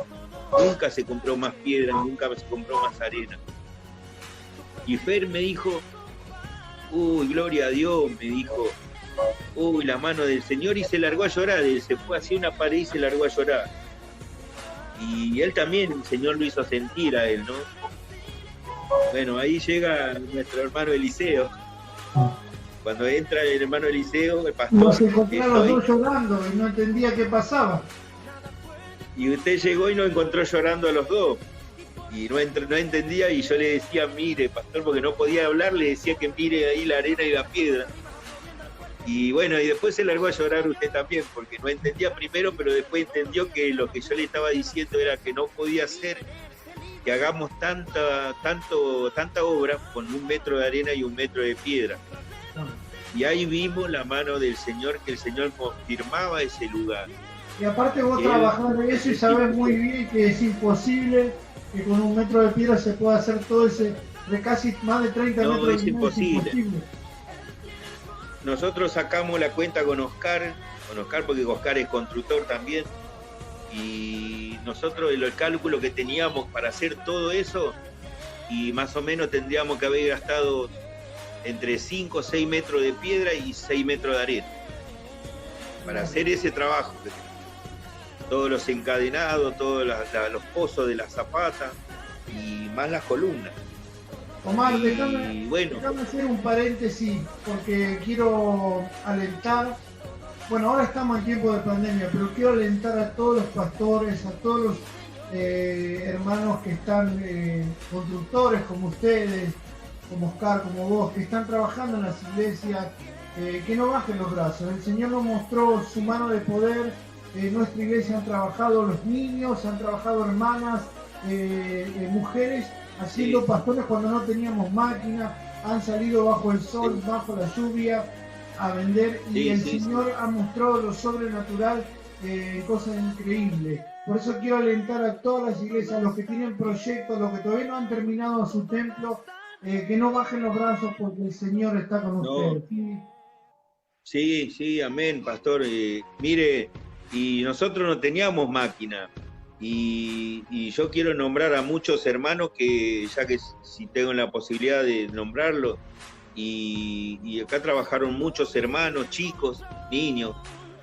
Nunca se compró más piedra, nunca se compró más arena. Y Fer me dijo, uy, gloria a Dios, me dijo, uy, la mano del Señor, y se largó a llorar. Él se fue hacia una pared y se largó a llorar. Y él también, el Señor lo hizo sentir a él, ¿no? Bueno, ahí llega nuestro hermano Eliseo. Cuando entra el hermano Eliseo, el pastor... Nos encontraron los dos llorando y no entendía qué pasaba. Y usted llegó y nos encontró llorando a los dos. Y no entendía, y yo le decía, mire, pastor, porque no podía hablar, le decía que mire ahí la arena y la piedra. Y bueno, y después se largó a llorar usted también, porque no entendía primero, pero después entendió que lo que yo le estaba diciendo era que no podía ser que hagamos tanta obra con 1 metro de arena y 1 metro de piedra. Y ahí vimos la mano del Señor, que el Señor confirmaba ese lugar. Y aparte vos trabajás de eso y sabés muy bien que es imposible que con 1 metro de piedra se pueda hacer todo ese, de casi más de 30 metros de piedra. Es imposible. Nosotros sacamos la cuenta con Oscar, porque Oscar es constructor también, y nosotros el cálculo que teníamos para hacer todo eso, y más o menos tendríamos que haber gastado entre 5 o 6 metros de piedra y 6 metros de arena para hacer ese trabajo. Todos los encadenados, todos los pozos de la zapata y más las columnas. Omar, déjame hacer un paréntesis porque quiero alentar. Bueno, ahora estamos en tiempo de pandemia, pero quiero alentar a todos los pastores, a todos los hermanos que están constructores como ustedes, como Oscar, como vos, que están trabajando en las iglesias, que no bajen los brazos. El Señor nos mostró su mano de poder. En nuestra iglesia han trabajado los niños, han trabajado hermanas, mujeres, haciendo pastores cuando no teníamos máquina, han salido bajo el sol, bajo la lluvia, a vender, y el Señor ha mostrado lo sobrenatural, cosas increíbles. Por eso quiero alentar a todas las iglesias, los que tienen proyectos, los que todavía no han terminado su templo, que no bajen los brazos porque el Señor está con ustedes. Sí, amén, pastor. Mire, y nosotros no teníamos máquina. Y yo quiero nombrar a muchos hermanos que, ya que si tengo la posibilidad de nombrarlos, y acá trabajaron muchos hermanos, chicos, niños,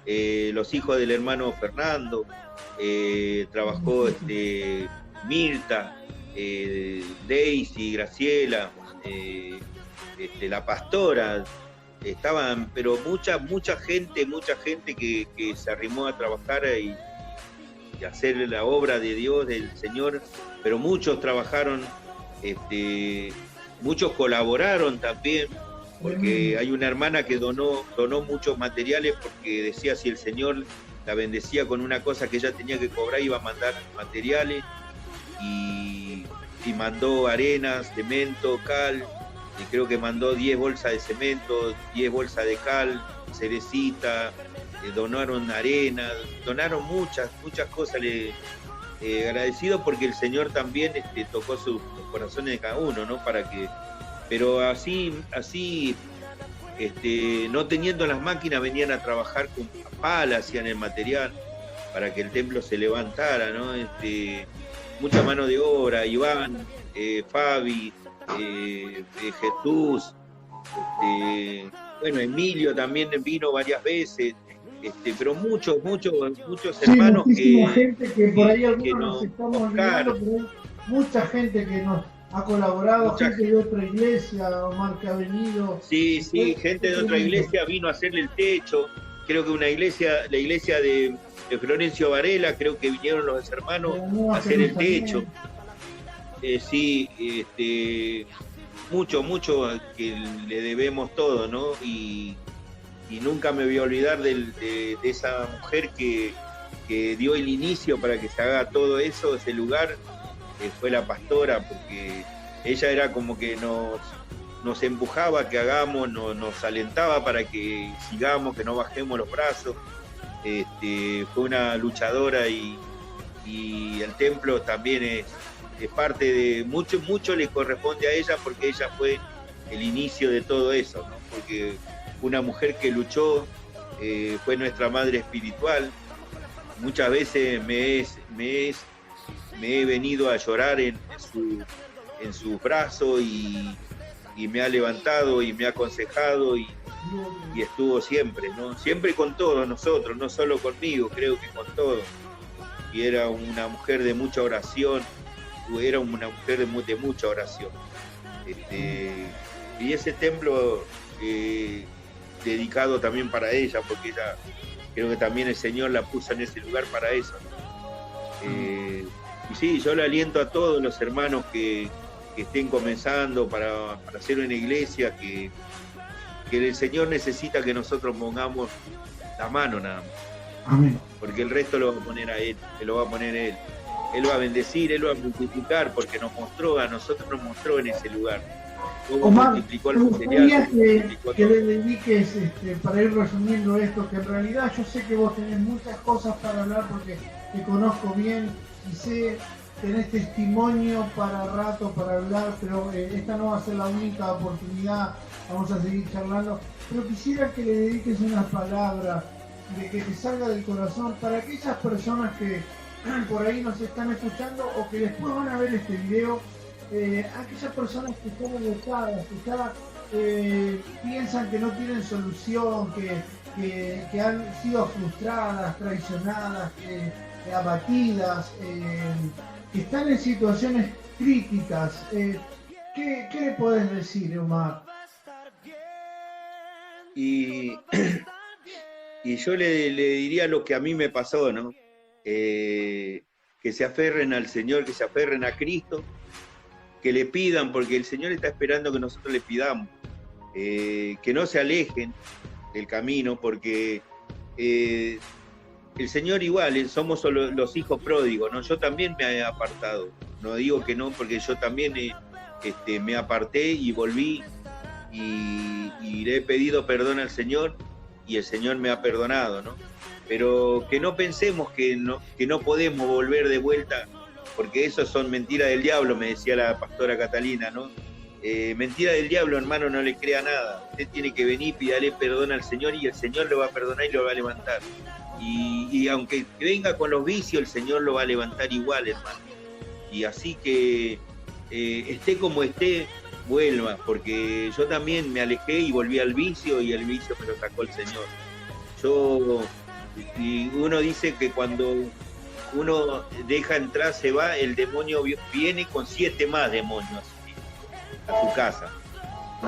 los hijos del hermano Fernando, trabajó Mirta, Daisy, Graciela, la pastora, estaban, pero mucha gente que se arrimó a trabajar y hacer la obra de Dios, del Señor, pero muchos trabajaron, muchos colaboraron también, porque hay una hermana que donó muchos materiales, porque decía si el Señor la bendecía con una cosa que ella tenía que cobrar, iba a mandar materiales, y y mandó arenas, cemento, cal, y creo que mandó 10 bolsas de cemento, 10 bolsas de cal, cerecita, donaron arena, donaron muchas cosas. Agradecido porque el Señor también tocó los corazones de cada uno, ¿no? Pero así no teniendo las máquinas, venían a trabajar con pala, hacían el material para que el templo se levantara, ¿no? Mucha mano de obra, Iván, Fabi, Jesús, bueno, Emilio también vino varias veces, pero muchos hermanos gente que por ahí algunos nos estamos olvidando, pero hay mucha gente que nos ha colaborado, gente de otra iglesia, Omar, que ha venido. Sí, gente de otra iglesia vino a hacerle el techo. Creo que la iglesia de Florencio Varela, creo que vinieron los hermanos a hacer el techo. Mucho que le debemos todo, ¿no? Y nunca me voy a olvidar de esa mujer que dio el inicio para que se haga todo eso, ese lugar. Fue la pastora, porque ella era como que nos empujaba que hagamos, nos alentaba para que sigamos, que no bajemos los brazos. Fue una luchadora y el templo también es parte de mucho le corresponde a ella, porque ella fue el inicio de todo eso, ¿no? Porque una mujer que luchó, fue nuestra madre espiritual. Muchas veces me he venido a llorar en sus brazos y me ha levantado y me ha aconsejado y estuvo siempre, ¿no? Siempre con todos nosotros, no solo conmigo, creo que con todos. Y era una mujer de mucha oración, de mucha oración. Y ese templo dedicado también para ella, porque ella, creo que también el Señor la puso en ese lugar para eso, ¿no? Y sí, yo le aliento a todos los hermanos que estén comenzando para hacer una iglesia, que el Señor necesita que nosotros pongamos la mano nada más. Amén. Porque el resto lo va a poner a Él, lo va a poner Él. Él va a bendecir, Él va a multiplicar, porque nos mostró en ese lugar. Omar, me gustaría que le dediques, para ir resumiendo esto, que en realidad yo sé que vos tenés muchas cosas para hablar, porque te conozco bien y sé, tenés testimonio para rato para hablar, pero esta no va a ser la única oportunidad, vamos a seguir charlando, pero quisiera que le dediques unas palabras, de que te salga del corazón, para aquellas personas que por ahí nos están escuchando o que después van a ver este video, aquellas personas que están alejadas, que ya piensan que no tienen solución, que han sido frustradas, traicionadas, abatidas, que están en situaciones críticas. ¿Qué le podés decir, Omar? Y yo le diría lo que a mí me pasó, ¿no? Que se aferren al Señor, que se aferren a Cristo, que le pidan, porque el Señor está esperando que nosotros le pidamos, que no se alejen del camino, porque el Señor igual, somos los hijos pródigos, ¿no? Yo también me he apartado, no digo que no, porque yo también me aparté y volví y le he pedido perdón al Señor y el Señor me ha perdonado, ¿no? Pero que no pensemos que no podemos volver de vuelta, porque eso son mentiras del diablo, me decía la pastora Catalina, ¿no? Mentira del diablo, hermano, no le crea nada. Usted tiene que venir, pídale perdón al Señor y el Señor lo va a perdonar y lo va a levantar. Y aunque venga con los vicios, el Señor lo va a levantar igual, hermano. Y así que esté como esté, vuelva, porque yo también me alejé y volví al vicio y el vicio me lo sacó el Señor. Y uno dice que cuando uno deja entrar, se va, el demonio viene con 7 más demonios a su casa.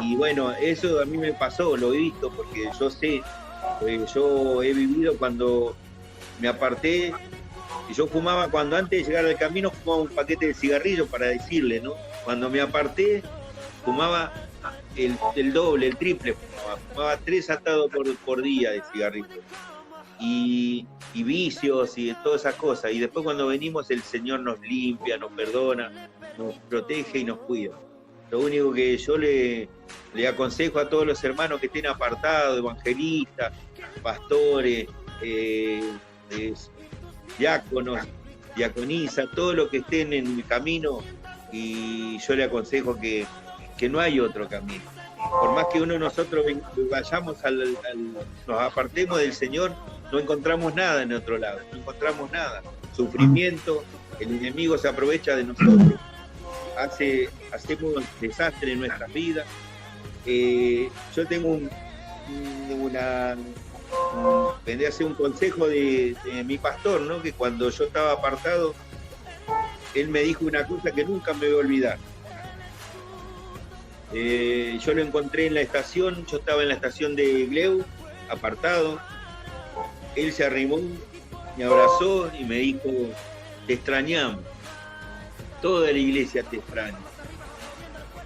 Y bueno, eso a mí me pasó, lo he visto, porque yo sé, yo he vivido cuando me aparté, y yo fumaba, cuando antes de llegar al camino, fumaba un paquete de cigarrillos, para decirle, ¿no? Cuando me aparté, fumaba el doble, el triple, fumaba 3 atados por día de cigarrillos. Y y vicios y todas esas cosas. Y después cuando venimos el Señor nos limpia, nos perdona, nos protege y nos cuida. Lo único que yo le aconsejo a todos los hermanos que estén apartados, evangelistas, pastores, diáconos, diaconisas, todos los que estén en el camino, y yo le aconsejo que no hay otro camino. Por más que nosotros vayamos nos apartemos del Señor, no encontramos nada en otro lado, no encontramos nada. Sufrimiento, el enemigo se aprovecha de nosotros, hacemos desastre en nuestras vidas. Yo tengo vendría a ser un consejo de mi pastor, ¿no? Que cuando yo estaba apartado, él me dijo una cosa que nunca me voy a olvidar. Yo lo encontré en la estación, yo estaba en la estación de Gleu, apartado. Él se arrimó, me abrazó y me dijo: te extrañamos, toda la iglesia te extraña,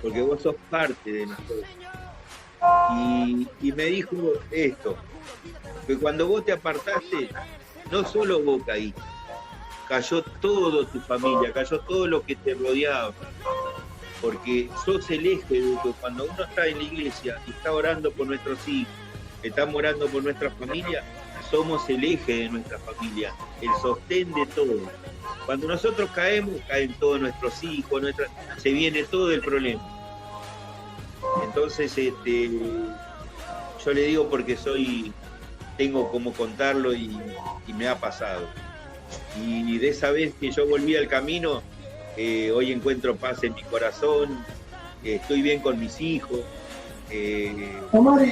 porque vos sos parte de nosotros. Y me dijo esto, que cuando vos te apartaste, no solo vos caíste, cayó toda tu familia, cayó todo lo que te rodeaba, porque sos el eje de que cuando uno está en la iglesia y está orando por nuestros hijos, estamos orando por nuestra familia, somos el eje de nuestra familia, el sostén de todo. Cuando nosotros caemos, caen todos nuestros hijos, se viene todo el problema. Entonces, yo le digo porque tengo como contarlo y me ha pasado. Y de esa vez que yo volví al camino, hoy encuentro paz en mi corazón, estoy bien con mis hijos. Omar,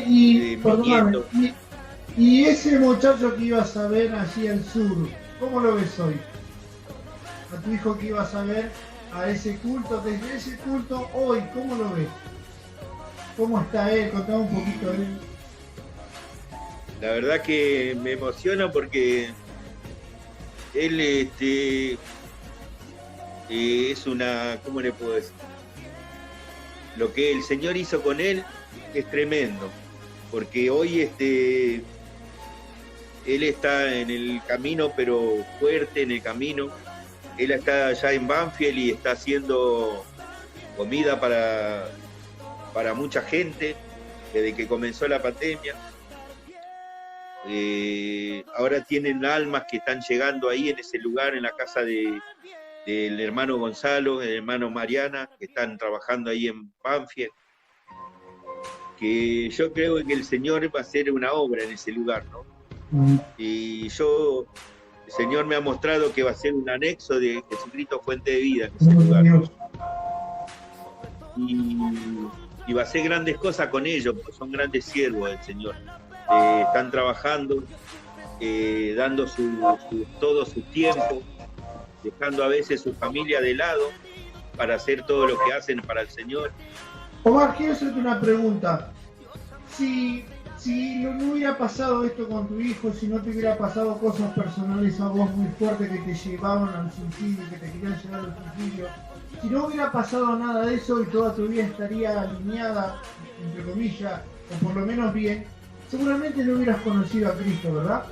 y ese muchacho que ibas a ver allí al sur, ¿cómo lo ves hoy? A tu hijo que ibas a ver a ese culto, desde ese culto hoy, ¿cómo lo ves? ¿Cómo está él? Contame un poquito de él. La verdad que me emociona porque él es ¿cómo le puedo decir? Lo que el Señor hizo con él es tremendo, porque hoy él está en el camino, pero fuerte en el camino. Él está allá en Banfield y está haciendo comida para mucha gente desde que comenzó la pandemia. Ahora tienen almas que están llegando ahí en ese lugar, en la casa del hermano Gonzalo, el hermano Mariana, que están trabajando ahí en Banfield. Que yo creo que el Señor va a hacer una obra en ese lugar, ¿no? Y el Señor me ha mostrado que va a ser un anexo de Jesucristo Fuente de Vida en ese lugar. Y va a hacer grandes cosas con ellos, porque son grandes siervos del Señor. Están trabajando, dando todo su tiempo, dejando a veces su familia de lado para hacer todo lo que hacen para el Señor. Omar, quiero hacerte una pregunta. Si no hubiera pasado esto con tu hijo, si no te hubiera pasado cosas personales a vos muy fuertes que te llevaban al suicidio, que te querían llevar al suicidio, si no hubiera pasado nada de eso y toda tu vida estaría alineada, entre comillas, o por lo menos bien, seguramente no hubieras conocido a Cristo, ¿verdad?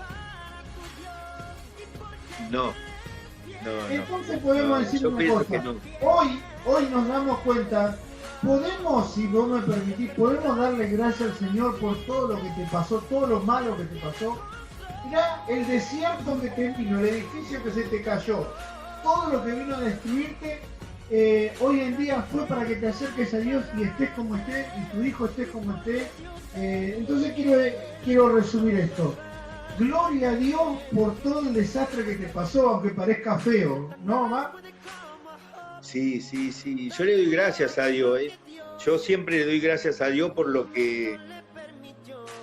No. Entonces podemos decir una cosa. No. Hoy nos damos cuenta. Podemos, si vos me permitís, podemos darle gracias al Señor por todo lo que te pasó, todo lo malo que te pasó. Mirá el desierto que te vino, el edificio que se te cayó, todo lo que vino a destruirte, hoy en día fue para que te acerques a Dios y estés como estés, y tu hijo estés como esté. Entonces quiero resumir esto. Gloria a Dios por todo el desastre que te pasó, aunque parezca feo, ¿no, Omar? Sí. Yo le doy gracias a Dios. Yo siempre le doy gracias a Dios por lo que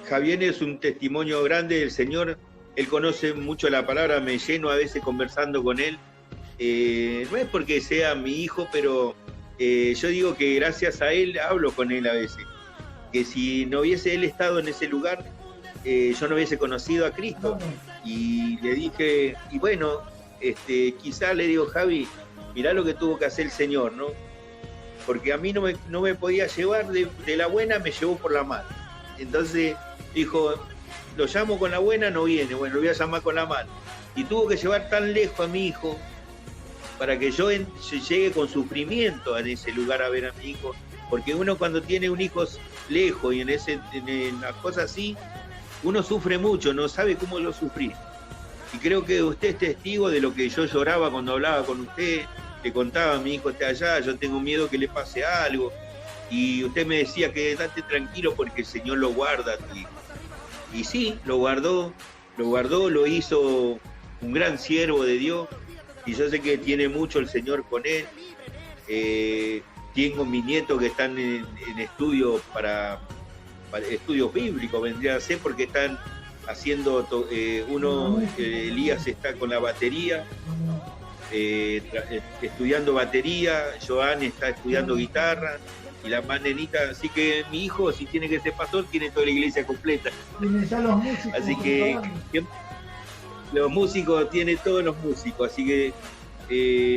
Javier es un testimonio grande del Señor. Él conoce mucho la palabra, me lleno a veces conversando con él. No es porque sea mi hijo, pero yo digo que gracias a él hablo con él a veces. Que si no hubiese él estado en ese lugar, yo no hubiese conocido a Cristo. Y le dije, y bueno, quizá le digo, Javi, mirá lo que tuvo que hacer el Señor, ¿no? Porque a mí no me podía llevar de la buena, me llevó por la mala. Entonces dijo, lo llamo con la buena, no viene, bueno, lo voy a llamar con la mala. y tuvo que llevar tan lejos a mi hijo para que yo llegue con sufrimiento a ese lugar a ver a mi hijo, porque uno cuando tiene un hijo lejos y en las cosas así, uno sufre mucho, no sabe cómo lo sufrí. Y creo que usted es testigo de lo que yo lloraba cuando hablaba con usted, le contaba, mi hijo está allá, yo tengo miedo que le pase algo, y usted me decía que date tranquilo porque el Señor lo guarda a tu hijo. Y sí, lo guardó, lo hizo un gran siervo de Dios, y yo sé que tiene mucho el Señor con él. Tengo mis nietos que están en estudios para estudios bíblicos, vendría a ser, porque están haciendo, Elías está con la batería, estudiando batería, Joan está estudiando guitarra, y la más nenita, así que mi hijo, si tiene que ser pastor, tiene toda la iglesia completa. Tiene ya los músicos. Así que los músicos, tiene todos los músicos, así que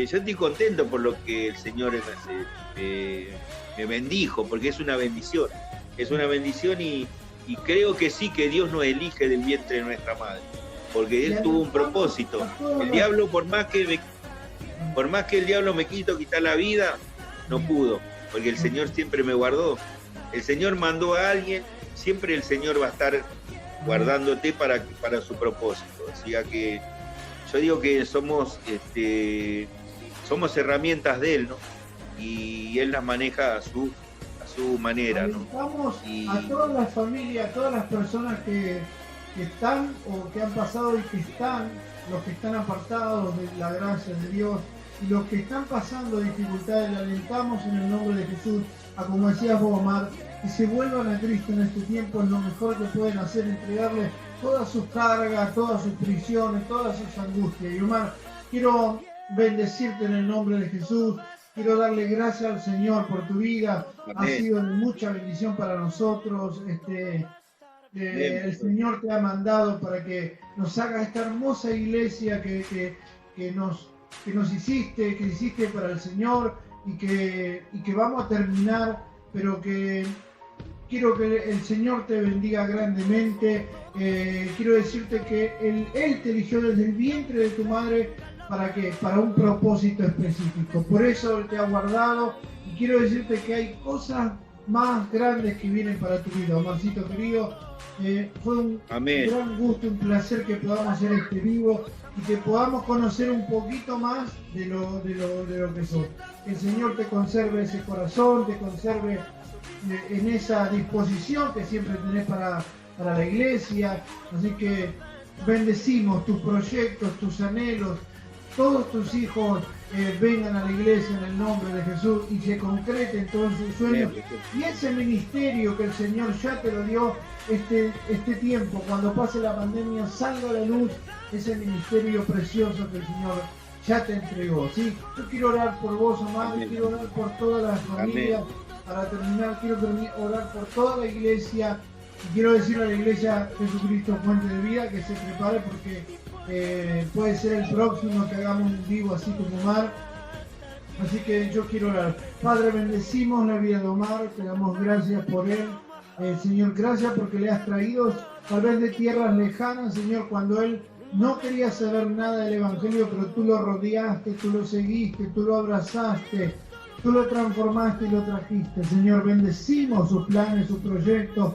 yo estoy contento por lo que el Señor me bendijo, porque es una bendición y creo que sí, que Dios nos elige del vientre de nuestra madre, porque Él tuvo un propósito. El diablo, por más que el diablo me quitar la vida, no pudo, porque el Señor siempre me guardó. El Señor mandó a alguien, siempre el Señor va a estar guardándote para su propósito. Así que yo digo que somos herramientas de Él, ¿no? Y Él las maneja a su manera, ¿no? Vamos a todas las familias, a todas las personas que están o que han pasado y que están, los que están apartados de la gracia de Dios y los que están pasando dificultades, le alentamos en el nombre de Jesús a, como decías vos, Omar, que se vuelvan a Cristo en este tiempo. Es lo mejor que pueden hacer, entregarle todas sus cargas, todas sus prisiones, todas sus angustias. Y Omar, quiero bendecirte en el nombre de Jesús. Quiero darle gracias al Señor por tu vida. Amén. Ha sido de mucha bendición para nosotros. El Señor te ha mandado para que nos haga esta hermosa iglesia que nos hiciste para el Señor y que vamos a terminar, pero que quiero que el Señor te bendiga grandemente. Quiero decirte que Él te eligió desde el vientre de tu madre. ¿Para qué? Para un propósito específico. Por eso Él te ha guardado, y quiero decirte que hay cosas más grandes que vienen para tu vida, Omarcito querido. Fue un gran gusto, un placer que podamos hacer este vivo y que podamos conocer un poquito más de lo que sos. Que el Señor te conserve ese corazón, te conserve en esa disposición que siempre tenés para la iglesia. Así que bendecimos tus proyectos, tus anhelos. Todos tus hijos vengan a la iglesia en el nombre de Jesús y se concreten todos sus sueños. Y ese ministerio que el Señor ya te lo dio este tiempo, cuando pase la pandemia, salga a la luz ese ministerio precioso que el Señor ya te entregó. ¿Sí? Yo quiero orar por vos, Omar, quiero orar por todas las familias. Para terminar, quiero orar por toda la iglesia. Y quiero decirle a la iglesia Jesucristo Fuente de Vida que se prepare, porque puede ser el próximo que hagamos un vivo así como Omar. Así que yo quiero orar. Padre, bendecimos la vida de Omar, te damos gracias por él. Señor, gracias porque le has traído tal vez de tierras lejanas, Señor, cuando él no quería saber nada del Evangelio, pero tú lo rodeaste, tú lo seguiste, tú lo abrazaste, tú lo transformaste y lo trajiste. Señor, bendecimos sus planes, sus proyectos.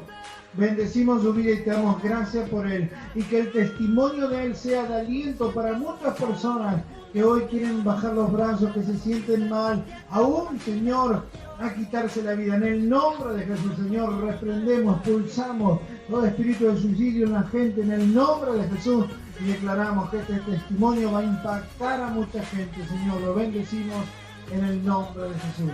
Bendecimos su vida y te damos gracias por él. Y que el testimonio de él sea de aliento para muchas personas que hoy quieren bajar los brazos, que se sienten mal, aún, Señor, a quitarse la vida. En el nombre de Jesús, Señor, reprendemos, pulsamos todo espíritu de suicidio en la gente, en el nombre de Jesús, y declaramos que este testimonio va a impactar a mucha gente, Señor. Lo bendecimos en el nombre de Jesús.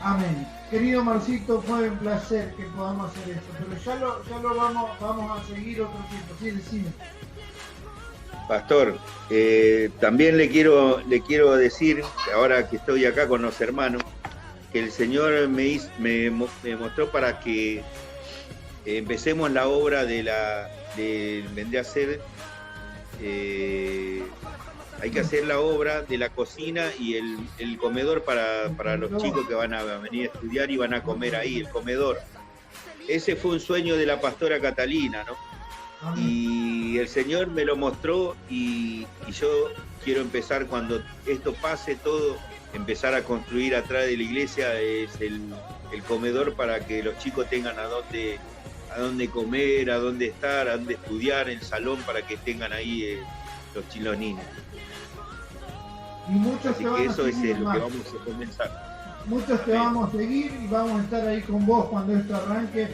Amén. Querido Marcito, fue un placer que podamos hacer esto, pero ya lo vamos a seguir otro tiempo. Sí, decime. Pastor, también le quiero decir, ahora que estoy acá con los hermanos, que el Señor me mostró para que empecemos la obra vendría a ser, hay que hacer la obra de la cocina y el comedor para los chicos que van a venir a estudiar y van a comer ahí, el comedor. Ese fue un sueño de la pastora Catalina, ¿no? Y Y el Señor me lo mostró y yo quiero empezar, cuando esto pase todo, empezar a construir atrás de la iglesia es el comedor para que los chicos tengan a dónde comer, a dónde estar, a dónde estudiar, el salón para que tengan ahí los niños. Y muchos Así te van que a eso es seguir lo más. que vamos a comenzar. Muchos te vamos a seguir y vamos a estar ahí con vos cuando esto arranque,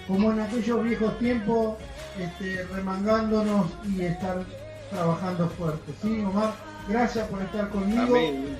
como en aquellos viejos tiempos, remangándonos y estar trabajando fuerte. ¿Sí, Omar? Gracias por estar conmigo. Amén.